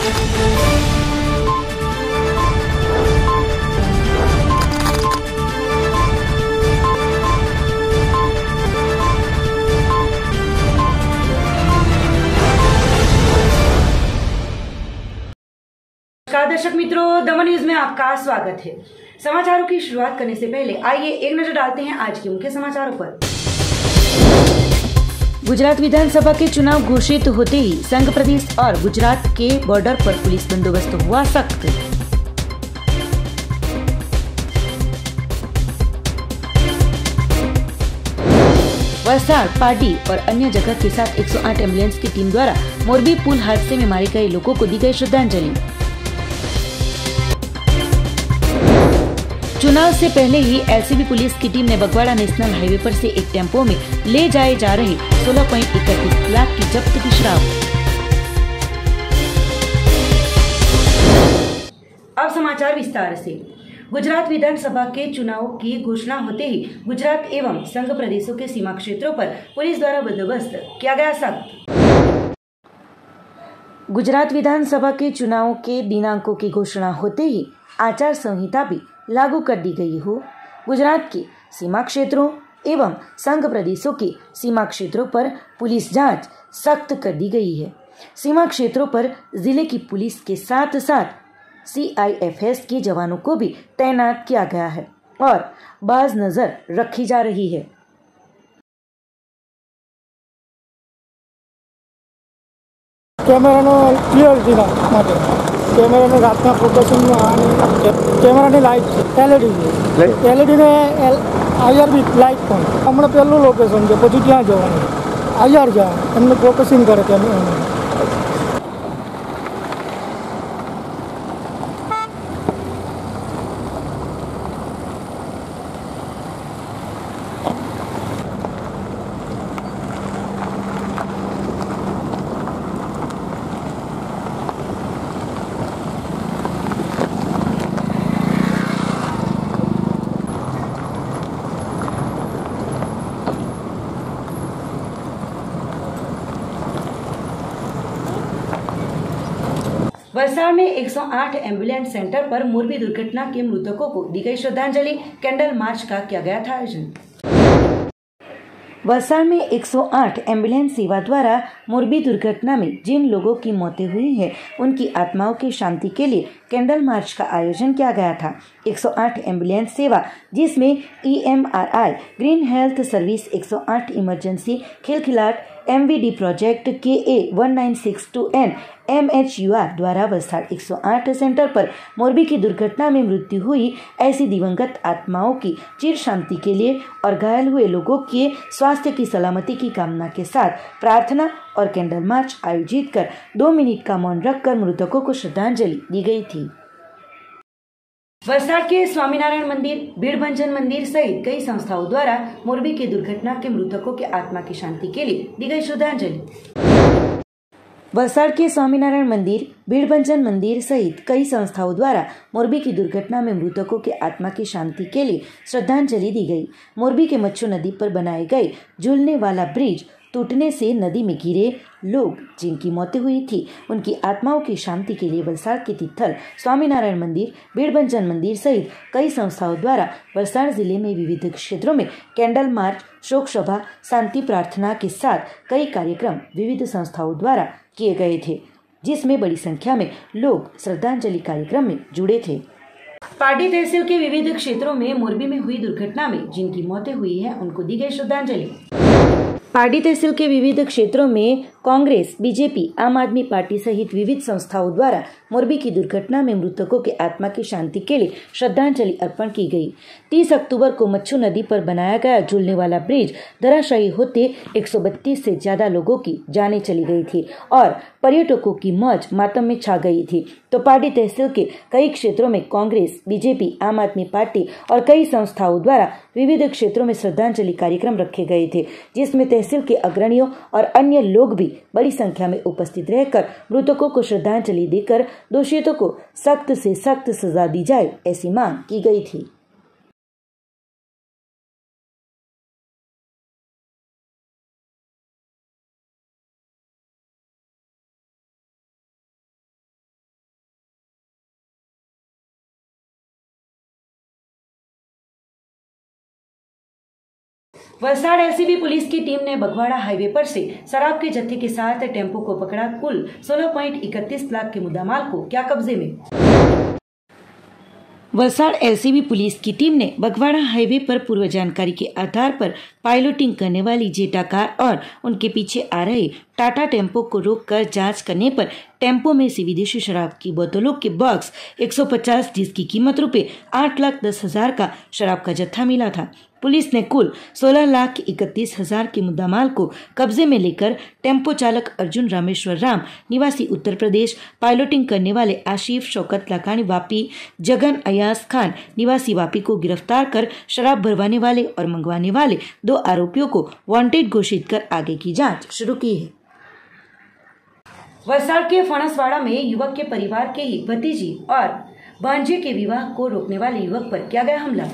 नमस्कार दर्शक मित्रों, दमन न्यूज में आपका स्वागत है। समाचारों की शुरुआत करने से पहले आइए एक नजर डालते हैं आज के मुख्य समाचारों पर। गुजरात विधानसभा के चुनाव घोषित होते ही संघ प्रदेश और गुजरात के बॉर्डर पर पुलिस बंदोबस्त हुआ सख्त। वलसाड, पाडी और अन्य जगह के साथ 108 एम्बुलेंस की टीम द्वारा मोरबी पुल हादसे में मारे गए लोगों को दी गई श्रद्धांजलि। चुनाव से पहले ही एलसीबी पुलिस की टीम ने बगवाड़ा नेशनल हाईवे पर से एक टेम्पो में ले जाए जा रहे 16.31 लाख की जब्त की शराब। अब समाचार विस्तार से। गुजरात विधानसभा के चुनाव की घोषणा होते ही गुजरात एवं संघ प्रदेशों के सीमा क्षेत्रों पर पुलिस द्वारा बंदोबस्त किया गया सख्त। गुजरात विधानसभा के चुनाव के दिनांकों की घोषणा होते ही आचार संहिता भी लागू कर दी गई हो। गुजरात के सीमा क्षेत्रों एवं संघ प्रदेशों के सीमा क्षेत्रों पर पुलिस जांच सख्त कर दी गई है। सीमा क्षेत्रों पर जिले की पुलिस के साथ साथ CIFS के जवानों को भी तैनात किया गया है और बाज नजर रखी जा रही है। कैमरा क्लियरिटी कैमरा रातना फोकसिंग कैमरा लाइट LED ने IR भी लाइट पण हमने पहलू लोकेशन है पछी क्या जवानी IR जा हमने फोकसिंग करे कैमरा। वलसाड में 108 एम्बुलेंस सेंटर पर मोरबी दुर्घटना के मृतकों को दी गई श्रद्धांजलि। कैंडल मार्च का किया गया था आयोजन। वलसाड में 108 एम्बुलेंस सेवा द्वारा मोरबी दुर्घटना में जिन लोगों की मौतें हुई है उनकी आत्माओं की शांति के लिए कैंडल मार्च का आयोजन किया गया था। 108 एम्बुलेंस सेवा जिसमें EMRI green health service 108 emergency Khilkhilat MVD project KA 1962N MHUR द्वारा वलसाड 108 सेंटर पर मोरबी की दुर्घटना में मृत्यु हुई ऐसी दिवंगत आत्माओं की चिर शांति के लिए और घायल हुए लोगों के स्वास्थ्य की सलामती की कामना के साथ प्रार्थना और कैंडल मार्च आयोजित कर 2 मिनट का मौन रखकर मृतकों को श्रद्धांजलि दी गई थी। वलसाड के स्वामीनारायण मंदिर, भीड़भंजन मंदिर सहित कई संस्थाओं द्वारा मोरबी की दुर्घटना के मृतकों के आत्मा की शांति के लिए दी गई श्रद्धांजलि। वलसाड के स्वामीनारायण मंदिर, भीड़भंजन मंदिर सहित कई संस्थाओं द्वारा मोरबी की दुर्घटना में मृतकों के आत्मा की शांति के लिए श्रद्धांजलि दी गई। मोरबी के मच्छू नदी पर बनाए गए झूलने वाला ब्रिज टूटने से नदी में गिरे लोग जिनकी मौतें हुई थी उनकी आत्माओं की शांति के लिए वलसाड के तिथल स्वामीनारायण मंदिर, भीड़भंजन मंदिर सहित कई संस्थाओं द्वारा वलसाड जिले में विविध क्षेत्रों में कैंडल मार्च, शोक सभा, शांति प्रार्थना के साथ कई कार्यक्रम विविध संस्थाओं द्वारा किए गए थे जिसमें बड़ी संख्या में लोग श्रद्धांजलि कार्यक्रम में जुड़े थे। पाडी तहसील के विविध क्षेत्रों में मोरबी में हुई दुर्घटना में जिनकी मौतें हुई है उनको दी गई श्रद्धांजलि। पाडी तहसील के विविध क्षेत्रों में कांग्रेस, बीजेपी, आम आदमी पार्टी सहित विविध संस्थाओं द्वारा मोरबी की दुर्घटना में मृतकों के आत्मा की शांति के लिए श्रद्धांजलि अर्पण की गई। 30 अक्टूबर को मच्छू नदी पर बनाया गया झूलने वाला ब्रिज धराशायी होते 132 से ज्यादा लोगों की जानें चली गई थी और पर्यटकों की मौज मातम में छा गई थी। तो पाडी तहसील के कई क्षेत्रों में कांग्रेस, बीजेपी, आम आदमी पार्टी और कई संस्थाओं द्वारा विविध क्षेत्रों में श्रद्धांजलि कार्यक्रम रखे गए थे जिसमें तहसील के अग्रणियों और अन्य लोग भी बड़ी संख्या में उपस्थित रहकर मृतकों को श्रद्धांजलि देकर दोषियों को सख्त से सख्त सजा दी जाए ऐसी मांग की गई थी। वलसाड़ एलसीबी पुलिस की टीम ने बगवाड़ा हाईवे पर से शराब के जत्थे के साथ टेम्पो को पकड़ा। कुल 16.31 लाख के मुद्दामाल को किया कब्जे में। वलसाड़ एलसीबी पुलिस की टीम ने बगवाड़ा हाईवे पर पूर्व जानकारी के आधार पर पायलटिंग करने वाली जेटा कार और उनके पीछे आ रहे टाटा टेम्पो को रोककर जांच करने पर टेम्पो में से विदेशी शराब की बोतलों के बॉक्स 150 जिसकी कीमत रुपए 8,10,000 का शराब का जत्था मिला था। पुलिस ने कुल 16,31,000 के मुद्दामाल को कब्जे में लेकर टेम्पो चालक अर्जुन रामेश्वर राम निवासी उत्तर प्रदेश, पायलटिंग करने वाले आशिफ शौकत लाखानी वापी, जगन अयास खान निवासी वापी को गिरफ्तार कर शराब भरवाने वाले और मंगवाने वाले 2 आरोपियों को वांटेड घोषित कर आगे की जांच शुरू की है। वलसाड़ के फणसवाड़ा में युवक के परिवार के ही भतीजी और भांजे के विवाह को रोकने वाले युवक पर किया गया हमला।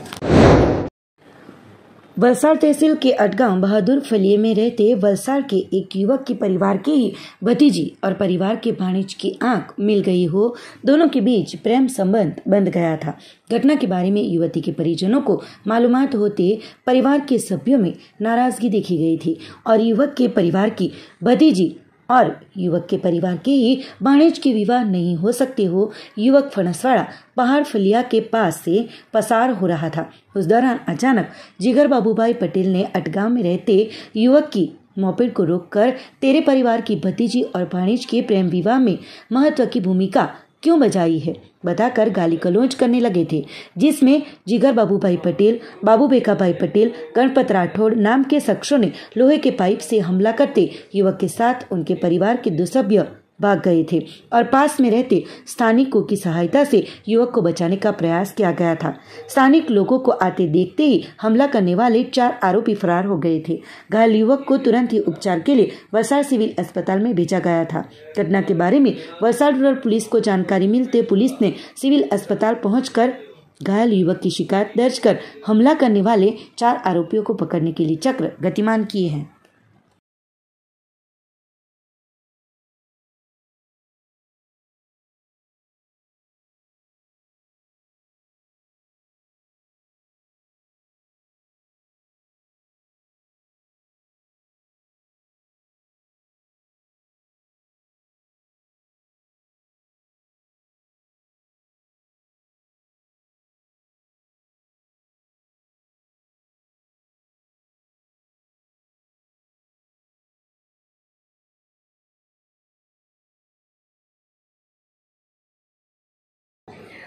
वलसाड़ तहसील के अटगांव बहादुर फलिये में रहते वलसाड़ के एक युवक के परिवार के ही भतीजी और परिवार के भाणेज की आंख मिल गई हो, दोनों के बीच प्रेम संबंध बंध गया था। घटना के बारे में युवती के परिजनों को मालूमात होते परिवार के सभ्यों में नाराजगी देखी गई थी और युवक के परिवार की भतीजी और युवक के परिवार के ही भाणेज के विवाह नहीं हो सकते हो। युवक फणसवाड़ा पहाड़ फलिया के पास से पसार हो रहा था। उस दौरान अचानक जिगर बाबूभाई पटेल ने अटगांव में रहते युवक की मोपेड को रोककर तेरे परिवार की भतीजी और भाणेज के प्रेम विवाह में महत्व की भूमिका क्यों बजाई है बताकर गाली गलौज करने लगे थे, जिसमें जिगर बाबूभाई पटेल, बाबू बेकाभाई पटेल, गणपत राठौड़ नाम के शख्सों ने लोहे के पाइप से हमला करते युवक के साथ उनके परिवार के 2 सभ्य भाग गए थे और पास में रहते स्थानिकों की सहायता से युवक को बचाने का प्रयास किया गया था। स्थानिक लोगों को आते देखते ही हमला करने वाले 4 आरोपी फरार हो गए थे। घायल युवक को तुरंत ही उपचार के लिए वलसाड़ सिविल अस्पताल में भेजा गया था। घटना के बारे में वलसाड़ रूरल पुलिस को जानकारी मिलते पुलिस ने सिविल अस्पताल पहुंचकर घायल युवक की शिकायत दर्ज कर हमला करने वाले 4 आरोपियों को पकड़ने के लिए चक्र गतिमान किए हैं।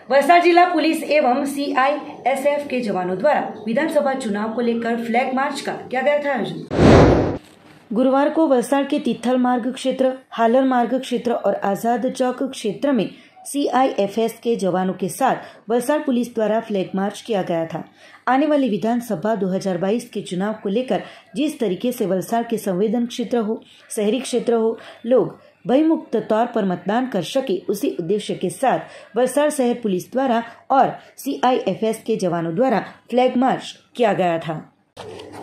वलसाड़ जिला पुलिस एवं CISF के जवानों द्वारा विधानसभा चुनाव को लेकर फ्लैग मार्च का किया गया था आयोजन। गुरुवार को वलसाड़ के तिथल मार्ग क्षेत्र, हालर मार्ग क्षेत्र और आजाद चौक क्षेत्र में CIFS के जवानों के साथ वलसाड़ पुलिस द्वारा फ्लैग मार्च किया गया था। आने वाली विधानसभा 2022 के चुनाव को लेकर जिस तरीके से वलसाड़ के संवेदन क्षेत्र हो, शहरी क्षेत्र हो, लोग भयमुक्त तौर पर मतदान कर सके, उसी उद्देश्य के साथ वलसाड़ शहर पुलिस द्वारा और CIFS के जवानों द्वारा फ्लैग मार्च किया गया था।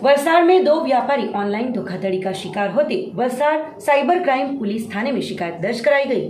वलसाड़ में 2 व्यापारी ऑनलाइन धोखाधड़ी का शिकार होते वलसाड़ साइबर क्राइम पुलिस थाने में शिकायत दर्ज कराई गई।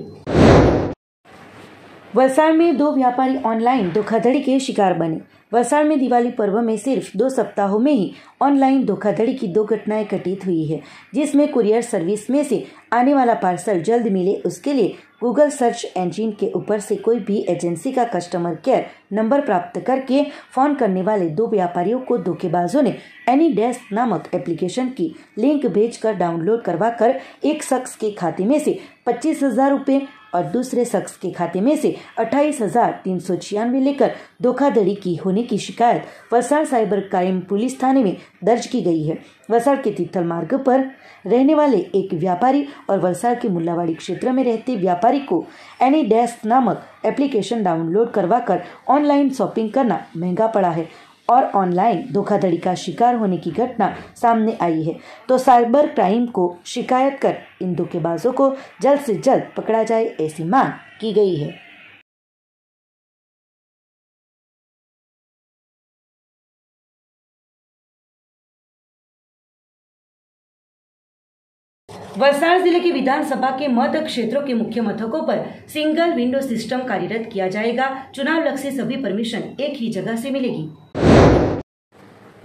वलसाड़ में 2 व्यापारी ऑनलाइन धोखाधड़ी के शिकार बने। वलसाड़ में दिवाली पर्व में सिर्फ 2 सप्ताहों में ही ऑनलाइन धोखाधड़ी की 2 घटनाएं घटित हुई है, जिसमें कुरियर सर्विस में से आने वाला पार्सल जल्द मिले उसके लिए गूगल सर्च इंजन के ऊपर से कोई भी एजेंसी का कस्टमर केयर नंबर प्राप्त करके फोन करने वाले 2 व्यापारियों को धोखेबाजों ने AnyDesk नामक एप्लीकेशन की लिंक भेजकर डाउनलोड करवाकर एक शख्स के खाते में से 25,000 रुपये और दूसरे शख्स के खाते में से 28,396 लेकर धोखाधड़ी की होने की शिकायत वलसाड़ साइबर क्राइम पुलिस थाने में दर्ज की गई है। वलसाड़ के तिथल मार्ग पर रहने वाले एक व्यापारी और वलसाड़ के मुल्लावाड़ी क्षेत्र में रहते व्यापारी को AnyDesk नामक एप्लीकेशन डाउनलोड करवाकर ऑनलाइन शॉपिंग करना महंगा पड़ा है और ऑनलाइन धोखाधड़ी का शिकार होने की घटना सामने आई है, तो साइबर क्राइम को शिकायत कर इन धोखेबाजों को जल्द से जल्द पकड़ा जाए, ऐसी मांग की गई है। वलसाड़ जिले के विधानसभा के मत क्षेत्रों के मुख्य मथकों पर सिंगल विंडो सिस्टम कार्यरत किया जाएगा। चुनाव लक्ष्य सभी परमिशन एक ही जगह से मिलेगी।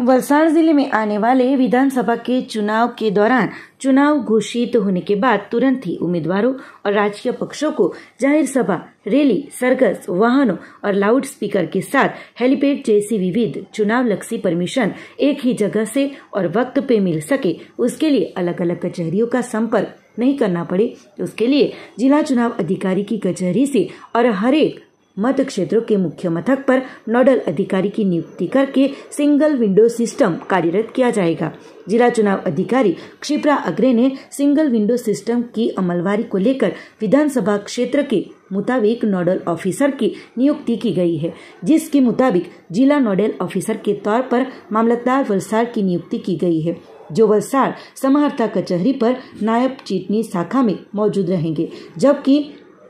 वलसाड़ जिले में आने वाले विधानसभा के चुनाव के दौरान चुनाव घोषित होने के बाद तुरंत ही उम्मीदवारों और राजकीय पक्षों को जाहिर सभा, रैली, सरघस, वाहनों और लाउड स्पीकर के साथ हेलीपैड जैसी विविध चुनाव लक्षी परमिशन एक ही जगह से और वक्त पे मिल सके, उसके लिए अलग अलग कचहरियों का संपर्क नहीं करना पड़े, उसके लिए जिला चुनाव अधिकारी की कचहरी से और हर एक मत क्षेत्रों के मुख्य मथक पर नोडल अधिकारी की नियुक्ति करके सिंगल विंडो सिस्टम कार्यरत किया जाएगा। जिला चुनाव अधिकारी क्षिप्रा अग्रे ने सिंगल विंडो सिस्टम की अमलवारी को लेकर विधानसभा क्षेत्र के मुताबिक नोडल ऑफिसर की नियुक्ति की गई है, जिसके मुताबिक जिला नोडल ऑफिसर के तौर पर मामलतदार वलसाड़ की नियुक्ति की गई है, जो वलसाड़ समाहर्ता कचहरी पर नायब चीटनी शाखा में मौजूद रहेंगे, जबकि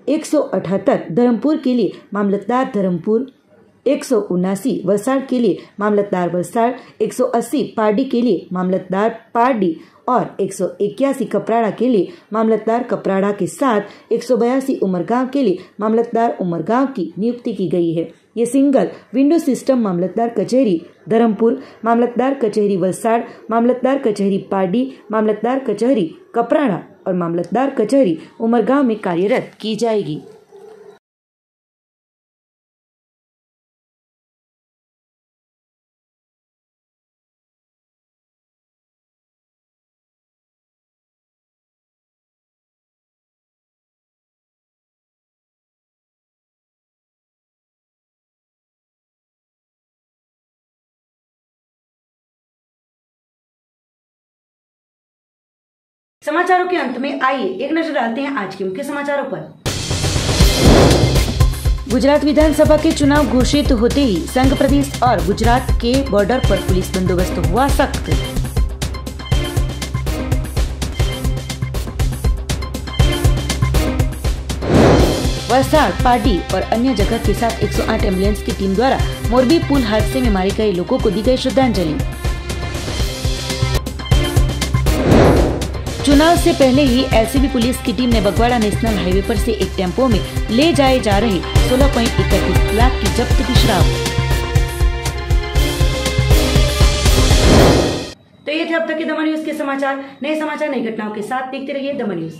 178 धर्मपुर के लिए मामलतदार धर्मपुर, 179 वलसाड़ के लिए मामलतदार वलसाड़, 180 पारडी के लिए मामलतदार पारडी और 181 कपराड़ा के लिए मामलतदार कपराड़ा के साथ 182 उमरगांव के लिए मामलतदार उमरगांव की नियुक्ति की गई है। ये सिंगल विंडो सिस्टम मामलतदार कचहरी धर्मपुर, मामलतदार कचहरी वलसाड़, मामलतदार कचहरी पारडी, मामलतदार कचहरी कपराड़ा और मामलतदार कचहरी उमरगांव में कार्यरत की जाएगी। समाचारों के अंत में आइए एक नजर डालते हैं आज के मुख्य समाचारों पर। गुजरात विधानसभा के चुनाव घोषित होते ही संघ प्रदेश और गुजरात के बॉर्डर पर पुलिस बंदोबस्त हुआ सख्त। वलसाड़, पारडी और अन्य जगह के साथ 108 एम्बुलेंस की टीम द्वारा मोरबी पुल हादसे में मारे गए लोगों को दी गई श्रद्धांजलि। चुनाव से पहले ही एलसीबी पुलिस की टीम ने बगवाड़ा नेशनल हाईवे पर से एक टेम्पो में ले जाए जा रहे 16.31 लाख की जब्त की शराब। तो ये थे अब तक के दमन न्यूज के समाचार। नए समाचार, नई घटनाओं के साथ देखते रहिए दमन न्यूज।